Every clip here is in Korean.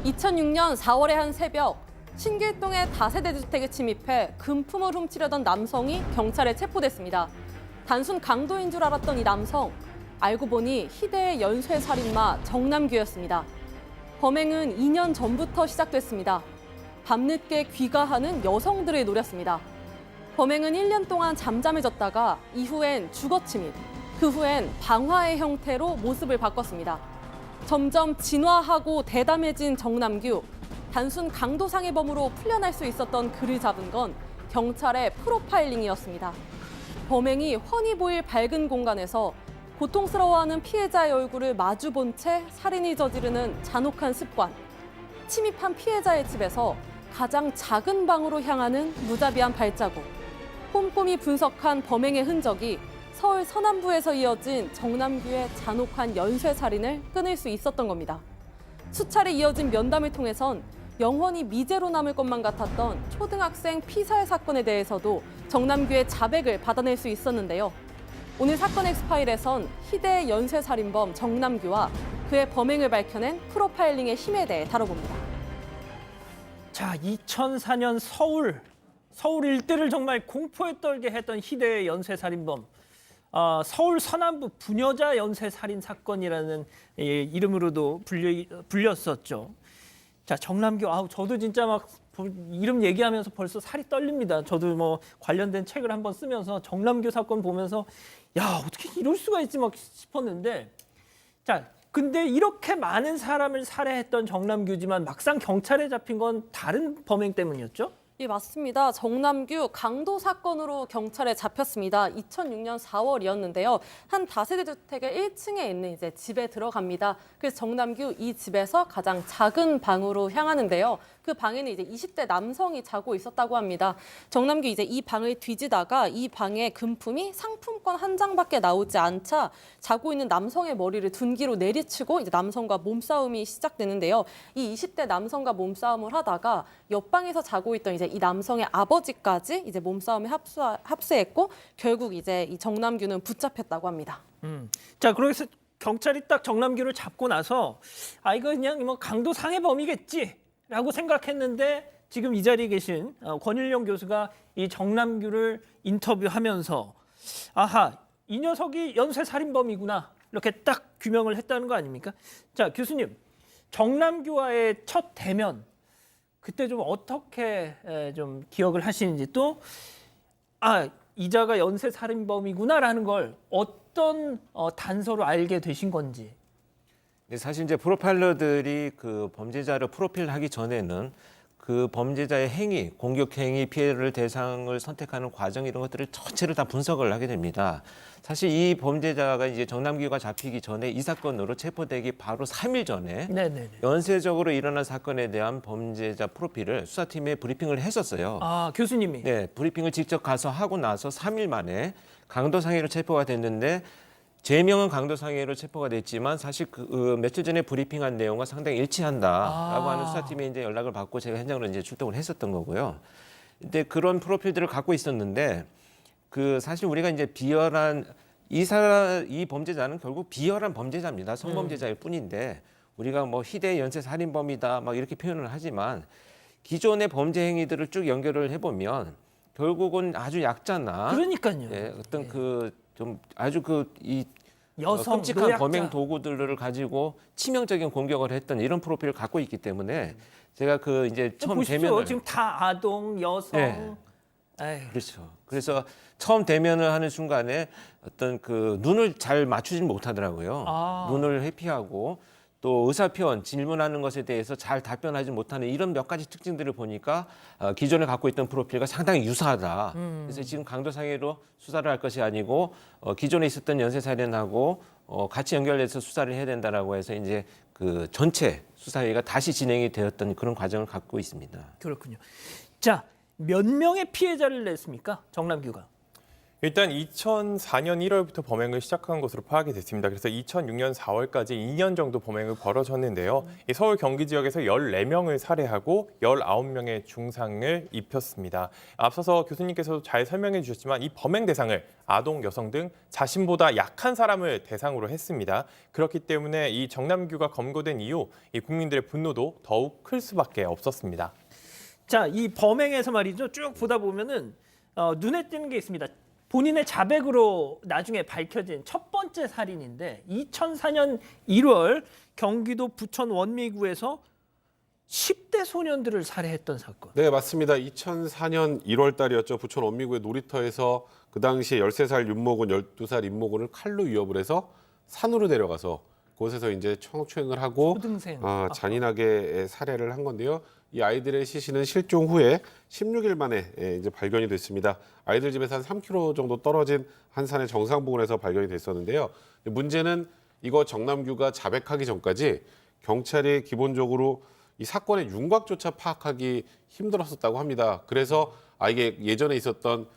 2006년 4월의 한 새벽, 신길동의 다세대 주택에 침입해 금품을 훔치려던 남성이 경찰에 체포됐습니다. 단순 강도인 줄 알았던 이 남성, 알고 보니 희대의 연쇄살인마 정남규였습니다. 범행은 2년 전부터 시작됐습니다. 밤늦게 귀가하는 여성들을 노렸습니다. 범행은 1년 동안 잠잠해졌다가 이후엔 주거침입, 그 후엔 방화의 형태로 모습을 바꿨습니다. 점점 진화하고 대담해진 정남규. 단순 강도상의 범으로 풀려날 수 있었던 그를 잡은 건 경찰의 프로파일링이었습니다. 범행이 훤히 보일 밝은 공간에서 고통스러워하는 피해자의 얼굴을 마주본 채 살인이 저지르는 잔혹한 습관. 침입한 피해자의 집에서 가장 작은 방으로 향하는 무자비한 발자국. 꼼꼼히 분석한 범행의 흔적이 서울 서남부에서 이어진 정남규의 잔혹한 연쇄살인을 끊을 수 있었던 겁니다. 수차례 이어진 면담을 통해선 영원히 미제로 남을 것만 같았던 초등학생 피살 사건에 대해서도 정남규의 자백을 받아낼 수 있었는데요. 오늘 사건 엑스파일에선 희대의 연쇄살인범 정남규와 그의 범행을 밝혀낸 프로파일링의 힘에 대해 다뤄봅니다. 자, 2004년 서울 일대를 정말 공포에 떨게 했던 희대의 연쇄살인범. 서울 서남부 부녀자 연쇄살인 사건이라는 이름으로도 불렸었죠. 자, 정남규, 저도 진짜 막 이름 얘기하면서 벌써 살이 떨립니다. 저도 뭐 관련된 책을 한번 쓰면서 정남규 사건 보면서 야, 어떻게 이럴 수가 있지 막 싶었는데, 자, 근데 이렇게 많은 사람을 살해했던 정남규지만 막상 경찰에 잡힌 건 다른 범행 때문이었죠? 예, 맞습니다. 정남규 강도 사건으로 경찰에 잡혔습니다. 2006년 4월이었는데요. 한 다세대 주택의 1층에 있는 이제 집에 들어갑니다. 그래서 정남규 이 집에서 가장 작은 방으로 향하는데요. 그 방에는 이제 20대 남성이 자고 있었다고 합니다. 정남규 이제 이 방을 뒤지다가 이 방에 금품이 상품권 한 장밖에 나오지 않자 자고 있는 남성의 머리를 둔기로 내리치고 이제 남성과 몸싸움이 시작되는데요. 이 20대 남성과 몸싸움을 하다가 옆방에서 자고 있던 이제 이 남성의 아버지까지 이제 몸싸움에 합세했고 결국 이제 이 정남규는 붙잡혔다고 합니다. 자, 그래서 경찰이 딱 정남규를 잡고 나서 이거 그냥 뭐 강도 상해범이겠지라고 생각했는데 지금 이 자리에 계신 권일용 교수가 이 정남규를 인터뷰하면서 이 녀석이 연쇄살인범이구나 이렇게 딱 규명을 했다는 거 아닙니까? 자, 교수님, 정남규와의 첫 대면 그때 좀 어떻게 좀 기억을 하시는지 또 이자가 연쇄살인범이구나라는 걸 어떤 단서로 알게 되신 건지. 사실 이제 프로파일러들이 그 범죄자를 프로필하기 전에는 그 범죄자의 행위, 공격 행위, 피해를 대상을 선택하는 과정 이런 것들을 전체를 다 분석을 하게 됩니다. 사실 이 범죄자가 이제 정남규가 잡히기 전에 이 사건으로 체포되기 바로 3일 전에 연쇄적으로 일어난 사건에 대한 범죄자 프로필을 수사팀에 브리핑을 했었어요. 교수님이? 네, 브리핑을 직접 가서 하고 나서 3일 만에 강도상해로 체포가 됐는데 제명은 강도상해로 체포가 됐지만 사실 그 며칠 전에 브리핑한 내용과 상당히 일치한다라고 하는 수사팀에 이제 연락을 받고 제가 현장으로 이제 출동을 했었던 거고요. 근데 그런 프로필들을 갖고 있었는데 사실 우리가 이제 비열한 이 범죄자는 결국 비열한 범죄자입니다. 성범죄자일 뿐인데 우리가 뭐 희대 연쇄 살인범이다 막 이렇게 표현을 하지만 기존의 범죄 행위들을 쭉 연결을 해보면 결국은 아주 약자나 그러니까요. 어떤 좀 아주 이 여성, 끔찍한 노약자. 범행 도구들을 가지고 치명적인 공격을 했던 이런 프로필을 갖고 있기 때문에 제가 이제 처음 보십시오. 대면을 지금 다 아동, 여성. 그렇죠. 그래서 처음 대면을 하는 순간에 어떤 눈을 잘 맞추지 못하더라고요. 눈을 회피하고 또 의사표현, 질문하는 것에 대해서 잘 답변하지 못하는 이런 몇 가지 특징들을 보니까 기존에 갖고 있던 프로필과 상당히 유사하다. 그래서 지금 강도상해로 수사를 할 것이 아니고 기존에 있었던 연쇄살인하고 같이 연결해서 수사를 해야 된다라고 해서 이제 전체 수사회가 다시 진행이 되었던 그런 과정을 갖고 있습니다. 그렇군요. 자, 몇 명의 피해자를 냈습니까? 정남규가. 일단 2004년 1월부터 범행을 시작한 것으로 파악이 됐습니다. 그래서 2006년 4월까지 2년 정도 범행을 벌어졌는데요. 이 서울 경기 지역에서 14명을 살해하고 19명의 중상을 입혔습니다. 앞서서 교수님께서도 잘 설명해 주셨지만 이 범행 대상을 아동, 여성 등 자신보다 약한 사람을 대상으로 했습니다. 그렇기 때문에 이 정남규가 검거된 이후 이 국민들의 분노도 더욱 클 수밖에 없었습니다. 자, 이 범행에서 말이죠. 쭉 보다 보면은 눈에 띄는 게 있습니다. 본인의 자백으로 나중에 밝혀진 첫 번째 살인인데 2004년 1월 경기도 부천 원미구에서 10대 소년들을 살해했던 사건. 네, 맞습니다. 2004년 1월 달이었죠. 부천 원미구의 놀이터에서 그 당시에 13살 윤모군, 12살 임모군을 칼로 위협을 해서 산으로 데려가서 그곳에서 이제 성추행을 하고 초등생. 잔인하게 살해를 한 건데요. 이 아이들의 시신은 실종 후에 16일 만에 이제 발견이 됐습니다. 아이들 집에서 한 3km 정도 떨어진 한 산의 정상부근에서 발견이 됐었는데요. 문제는 이거 정남규가 자백하기 전까지 경찰이 기본적으로 이 사건의 윤곽조차 파악하기 힘들었었다고 합니다. 그래서 이게 예전에 있었던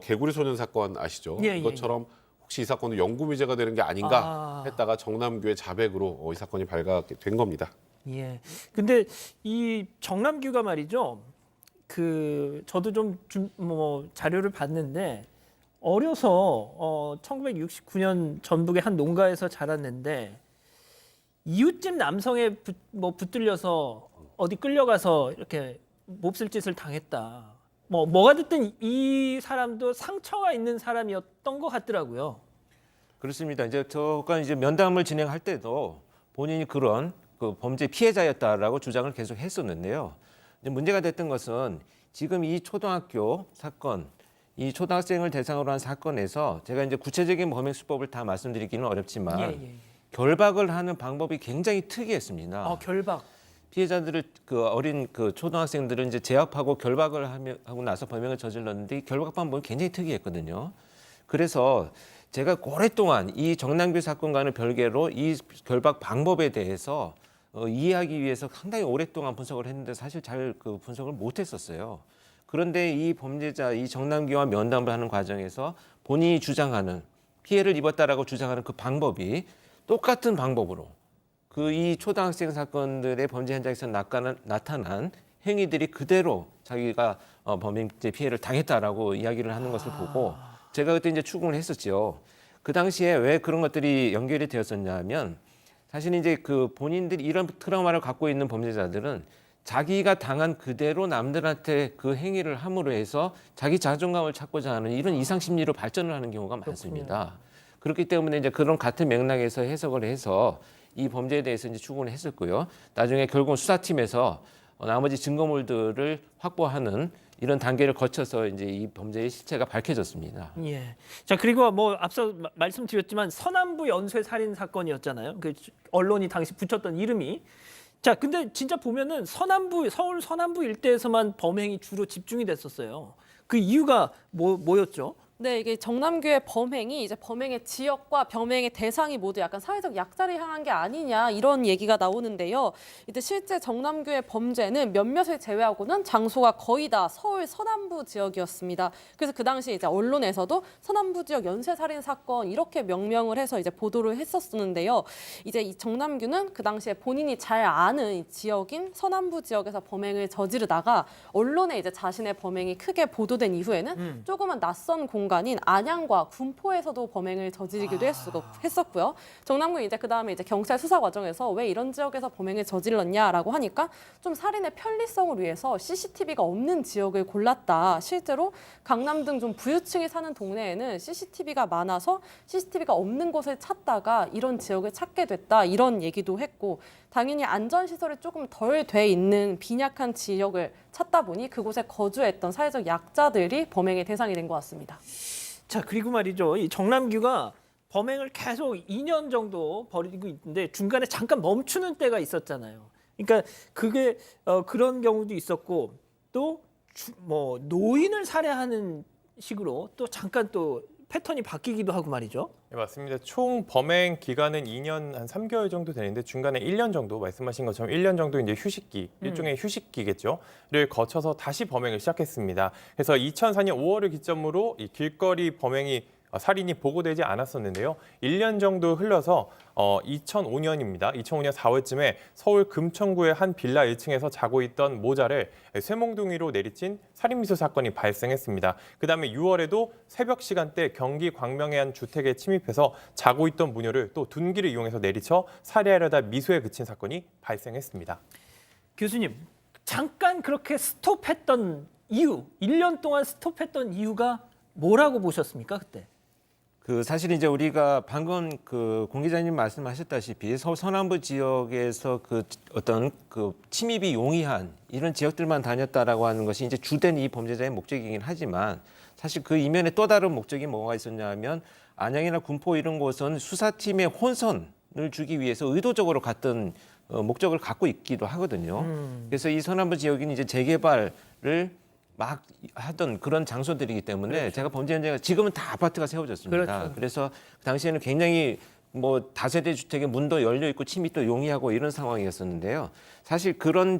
개구리 소년 사건 아시죠? 예, 이것처럼 혹시 이 사건도 영구미제가 되는 게 아닌가 했다가 정남규의 자백으로 이 사건이 발각된 겁니다. 예. 근데 이 정남규가 말이죠. 저도 좀 자료를 봤는데 어려서 1969년 전북의 한 농가에서 자랐는데 이웃집 남성에 붙들려서 어디 끌려가서 이렇게 몹쓸 짓을 당했다. 뭐가 됐든 이 사람도 상처가 있는 사람이었던 것 같더라고요. 그렇습니다. 이제 저가 이제 면담을 진행할 때도 본인이 그런 그 범죄 피해자였다라고 주장을 계속 했었는데요. 이제 문제가 됐던 것은 지금 이 초등학교 사건, 이 초등학생을 대상으로 한 사건에서 제가 이제 구체적인 범행 수법을 다 말씀드리기는 어렵지만 결박을 하는 방법이 굉장히 특이했습니다. 결박. 피해자들을 그 어린 그 초등학생들은 이제 제압하고 결박을 하고 나서 범행을 저질렀는데 결박 방법이 굉장히 특이했거든요. 그래서 제가 오랫동안 이 정남규 사건과는 별개로 이 결박 방법에 대해서 이해하기 위해서 상당히 오랫동안 분석을 했는데 사실 잘 그 분석을 못했었어요. 그런데 이 범죄자 이 정남규와 면담을 하는 과정에서 본인이 주장하는 피해를 입었다라고 주장하는 그 방법이 똑같은 방법으로 그 이 초등학생 사건들의 범죄 현장에서 나타난 행위들이 그대로 자기가 범죄 피해를 당했다라고 이야기를 하는 것을 보고 제가 그때 이제 추궁을 했었죠. 그 당시에 왜 그런 것들이 연결이 되었었냐면 사실 이제 그 본인들이 이런 트라우마를 갖고 있는 범죄자들은 자기가 당한 그대로 남들한테 그 행위를 함으로 해서 자기 자존감을 찾고자 하는 이런 이상 심리로 발전을 하는 경우가 많습니다. 그렇기 때문에 이제 그런 같은 맥락에서 해석을 해서 이 범죄에 대해서 이제 추궁을 했었고요. 나중에 결국 수사팀에서 나머지 증거물들을 확보하는 이런 단계를 거쳐서 이제 이 범죄의 실체가 밝혀졌습니다. 예. 자, 그리고 앞서 말씀드렸지만 서남부 연쇄 살인 사건이었잖아요. 그 언론이 당시 붙였던 이름이. 자, 근데 진짜 보면은 서울 서남부 일대에서만 범행이 주로 집중이 됐었어요. 그 이유가 뭐였죠? 네, 이게 정남규의 범행이 이제 범행의 지역과 범행의 대상이 모두 약간 사회적 약자를 향한 게 아니냐 이런 얘기가 나오는데요. 이제 실제 정남규의 범죄는 몇몇을 제외하고는 장소가 거의 다 서울 서남부 지역이었습니다. 그래서 그 당시 이제 언론에서도 서남부 지역 연쇄살인 사건 이렇게 명명을 해서 이제 보도를 했었는데요. 이제 이 정남규는 그 당시에 본인이 잘 아는 이 지역인 서남부 지역에서 범행을 저지르다가 언론에 이제 자신의 범행이 크게 보도된 이후에는 조금은 낯선 공간인 안양과 군포에서도 범행을 저지르기도 했었고요. 정남규는 이제 그 다음에 이제 경찰 수사 과정에서 왜 이런 지역에서 범행을 저질렀냐라고 하니까 좀 살인의 편리성을 위해서 CCTV가 없는 지역을 골랐다. 실제로 강남 등 좀 부유층이 사는 동네에는 CCTV가 많아서 CCTV가 없는 곳을 찾다가 이런 지역을 찾게 됐다. 이런 얘기도 했고 당연히 안전시설이 조금 덜 돼 있는 빈약한 지역을 찾다 보니 그곳에 거주했던 사회적 약자들이 범행의 대상이 된 것 같습니다. 자, 그리고 말이죠. 이 정남규가 범행을 계속 2년 정도 벌이고 있는데 중간에 잠깐 멈추는 때가 있었잖아요. 그러니까 그게 그런 경우도 있었고 또 노인을 살해하는 식으로 또 잠깐 또 패턴이 바뀌기도 하고 말이죠. 네, 맞습니다. 총 범행 기간은 2년 한 3개월 정도 되는데 중간에 1년 정도 말씀하신 것처럼 1년 정도 이제 휴식기, 일종의 휴식기겠죠.를 거쳐서 다시 범행을 시작했습니다. 그래서 2004년 5월을 기점으로 이 길거리 범행이 살인이 보고되지 않았었는데요. 1년 정도 흘러서 2005년입니다. 2005년 4월쯤에 서울 금천구의 한 빌라 1층에서 자고 있던 모자를 쇠몽둥이로 내리친 살인미수 사건이 발생했습니다. 그다음에 6월에도 새벽 시간대 경기 광명의 한 주택에 침입해서 자고 있던 무녀를 또 둔기를 이용해서 내리쳐 살해하려다 미수에 그친 사건이 발생했습니다. 교수님, 잠깐 그렇게 스톱했던 이유, 1년 동안 스톱했던 이유가 뭐라고 보셨습니까, 그때? 사실 이제 우리가 방금 공 기자님 말씀하셨다시피 서울 서남부 지역에서 어떤 침입이 용이한 이런 지역들만 다녔다라고 하는 것이 이제 주된 이 범죄자의 목적이긴 하지만 사실 그 이면에 또 다른 목적이 뭐가 있었냐면 안양이나 군포 이런 곳은 수사팀의 혼선을 주기 위해서 의도적으로 갔던 목적을 갖고 있기도 하거든요. 그래서 이 서남부 지역은 이제 재개발을 막 하던 그런 장소들이기 때문에 그렇죠. 제가 범죄 현장에 지금은 다 아파트가 세워졌습니다. 그렇죠. 그래서 당시에는 굉장히 다세대 주택에 문도 열려 있고 침입도 용이하고 이런 상황이었었는데요. 사실 그런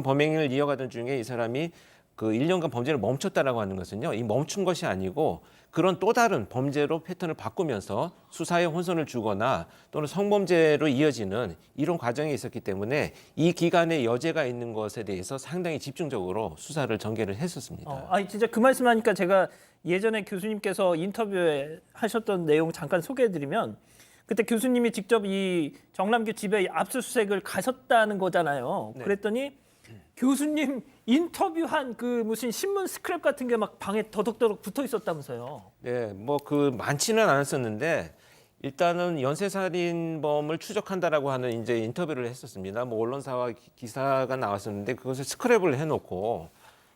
범행을 이어가던 중에 이 사람이 1년간 범죄를 멈췄다라고 하는 것은요. 이 멈춘 것이 아니고 그런 또 다른 범죄로 패턴을 바꾸면서 수사에 혼선을 주거나 또는 성범죄로 이어지는 이런 과정이 있었기 때문에 이 기간에 여죄가 있는 것에 대해서 상당히 집중적으로 수사를 전개를 했었습니다. 진짜 그 말씀하니까 제가 예전에 교수님께서 인터뷰에 하셨던 내용 잠깐 소개해드리면 그때 교수님이 직접 이 정남규 집에 압수수색을 가셨다는 거잖아요. 네. 그랬더니 교수님 인터뷰한 무슨 신문 스크랩 같은 게 막 방에 더덕더덕 붙어 있었다면서요. 네, 많지는 않았었는데 일단은 연쇄살인범을 추적한다라고 하는 이제 인터뷰를 했었습니다. 언론사와 기사가 나왔었는데 그것을 스크랩을 해놓고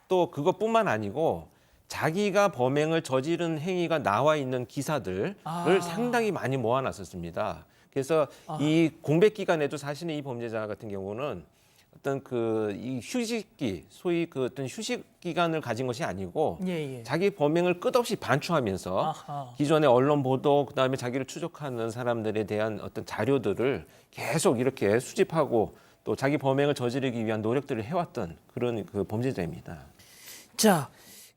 또 그것뿐만 아니고 자기가 범행을 저지른 행위가 나와 있는 기사들을 상당히 많이 모아놨었습니다. 그래서 이 공백 기간에도 사실은 이 범죄자 같은 경우는 어떤 이 휴식기, 소위 어떤 휴식 기간을 가진 것이 아니고 자기 범행을 끝없이 반추하면서 기존의 언론 보도, 그다음에 자기를 추적하는 사람들에 대한 어떤 자료들을 계속 이렇게 수집하고 또 자기 범행을 저지르기 위한 노력들을 해왔던 그런 범죄자입니다. 자,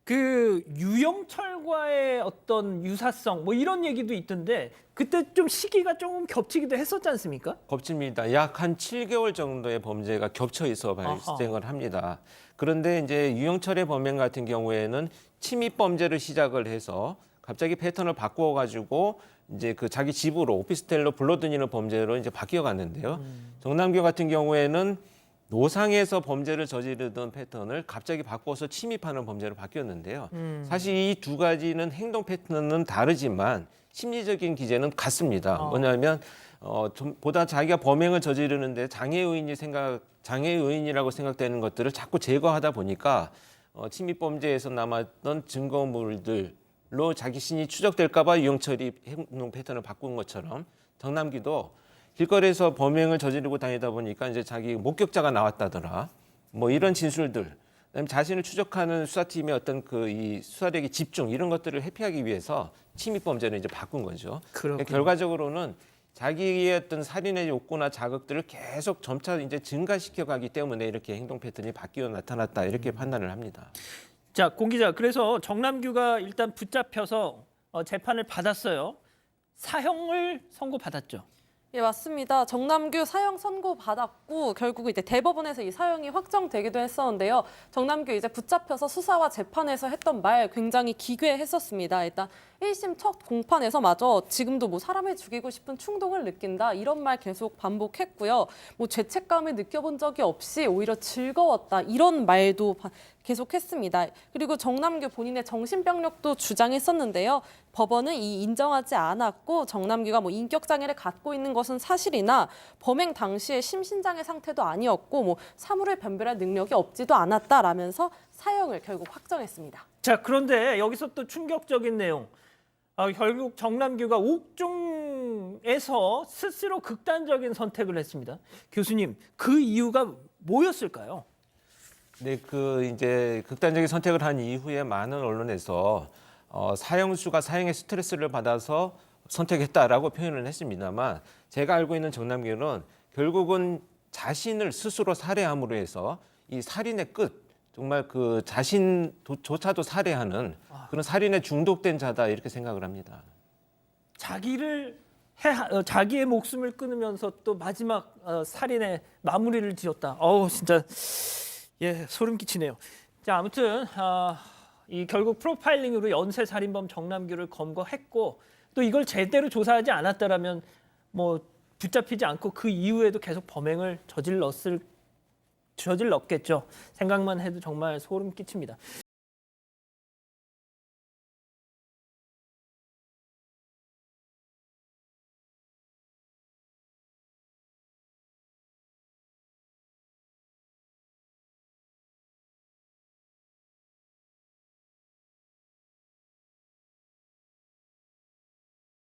유영철과의 어떤 유사성 이런 얘기도 있던데 그때 좀 시기가 조금 겹치기도 했었지 않습니까? 겹칩니다. 약 한 7개월 정도의 범죄가 겹쳐 있어 발생을 합니다. 그런데 이제 유영철의 범행 같은 경우에는 침입 범죄를 시작을 해서 갑자기 패턴을 바꾸어 가지고 이제 자기 집으로 오피스텔로 불러다니는 범죄로 이제 바뀌어 갔는데요. 정남규 같은 경우에는 노상에서 범죄를 저지르던 패턴을 갑자기 바꿔서 침입하는 범죄로 바뀌었는데요. 사실 이 두 가지는 행동 패턴은 다르지만 심리적인 기제는 같습니다. 뭐냐면 보다 자기가 범행을 저지르는데 장애요인이라고 생각되는 것들을 자꾸 제거하다 보니까 침입 범죄에서 남았던 증거물들로 자기 신이 추적될까 봐 유영철이 행동 패턴을 바꾼 것처럼 정남규도 길거리에서 범행을 저지르고 다니다 보니까 이제 자기 목격자가 나왔다더라. 이런 진술들, 그다음에 자신을 추적하는 수사팀의 어떤 이 수사력의 집중 이런 것들을 회피하기 위해서 침입 범죄를 이제 바꾼 거죠. 그렇군요. 결과적으로는 자기의 어떤 살인의 욕구나 자극들을 계속 점차 이제 증가시켜 가기 때문에 이렇게 행동 패턴이 바뀌어 나타났다 이렇게 판단을 합니다. 자, 공 기자, 그래서 정남규가 일단 붙잡혀서 재판을 받았어요. 사형을 선고받았죠. 예, 맞습니다. 정남규 사형 선고받았고 결국 이제 대법원에서 이 사형이 확정되기도 했었는데요. 정남규 이제 붙잡혀서 수사와 재판에서 했던 말 굉장히 기괴했었습니다. 일단 1심 첫 공판에서마저 지금도 사람을 죽이고 싶은 충동을 느낀다 이런 말 계속 반복했고요. 죄책감을 느껴본 적이 없이 오히려 즐거웠다 이런 말도 계속했습니다. 그리고 정남규 본인의 정신병력도 주장했었는데요. 법원은 인정하지 않았고 정남규가 인격장애를 갖고 있는 것은 사실이나 범행 당시에 심신장애 상태도 아니었고 사물을 변별할 능력이 없지도 않았다라면서 사형을 결국 확정했습니다. 자, 그런데 여기서 또 충격적인 내용. 결국 정남규가 옥중에서 스스로 극단적인 선택을 했습니다. 교수님, 그 이유가 뭐였을까요? 네, 이제 극단적인 선택을 한 이후에 많은 언론에서 사형수가 사형의 스트레스를 받아서 선택했다라고 표현을 했습니다만 제가 알고 있는 정남규는 결국은 자신을 스스로 살해함으로 해서 이 살인의 끝, 정말 그 자신조차도 살해하는 그런 살인에 중독된 자다 이렇게 생각을 합니다. 자기의 목숨을 끊으면서 또 마지막 살인의 마무리를 지었다. 어우 진짜 소름 끼치네요. 자 아무튼 이 결국 프로파일링으로 연쇄 살인범 정남규를 검거했고 또 이걸 제대로 조사하지 않았다라면 뭐 붙잡히지 않고 그 이후에도 계속 범행을 저질렀겠죠. 생각만 해도 정말 소름 끼칩니다.